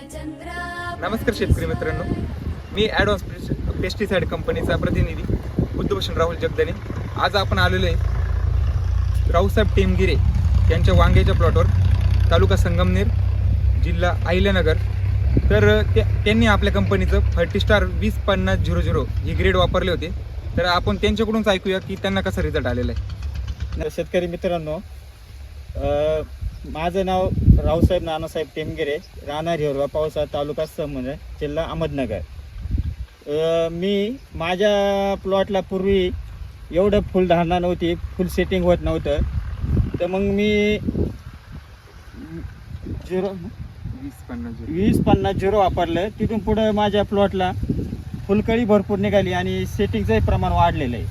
नमस्कार शेतकरी मित्रांनो, मी ॲडव्हान्स पेस्टिसाइड कंपनीचा प्रतिनिधी बुद्धभूषण राहुल जगदने. आज आपण आलेलो आहे रावसाहेब टेमगिरे यांच्या वांग्याच्या प्लॉटवर, तालुका संगमनेर, जिल्हा अहिल्यानगर. तर त्यांनी आपल्या कंपनीचं फर्टिस्टार 20-50-00 ही ग्रेड वापरले होते. तर आपण त्यांच्याकडूनच ऐकूया की त्यांना कसा रिझल्ट आलेला आहे. शेतकरी मित्रांनो, माझं नाव रावसाहेब नानासाहेब टेमगिरे, राहणार हिवरवा पावसा, तालुका संगमनेर, जिल्हा अहमदनगर. मी माझ्या प्लॉटला पूर्वी एवढं फुलधारणा नव्हती, फुल सेटिंग होत नव्हतं. तर मग मी 20-50-00 वापरलं. तिथून पुढं माझ्या प्लॉटला फुलकळी भरपूर निघाली आणि सेटिंगचंही प्रमाण वाढलेलं आहे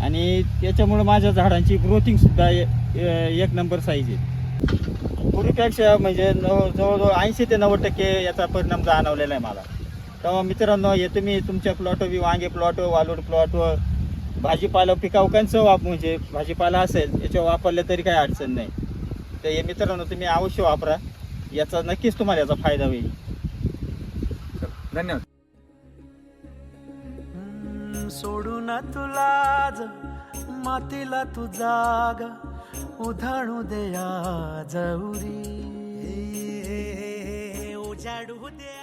आणि त्याच्यामुळं माझ्या झाडांची ग्रोथिंगसुद्धा एक नंबर साईज आहे. पूर्वीपेक्षा म्हणजे जवळजवळ 80 ते 90% याचा परिणाम जाणवलेला आहे मला. तेव्हा मित्रांनो, हे तुम्ही तुमच्या प्लॉटवर, वांगे प्लॉटवर, वालूड प्लॉटवर, भाजीपाला पिकावकांचं म्हणजे भाजीपाला असेल याच्यावर वापरलं तरी काही अडचण नाही. तर हे मित्रांनो, तुम्ही अवश्य वापरा, याचा नक्कीच तुम्हाला याचा फायदा होईल. धन्यवाद. सोडून तुला मातीला तू जाग उधाणू दे जौरी उजाडू दे.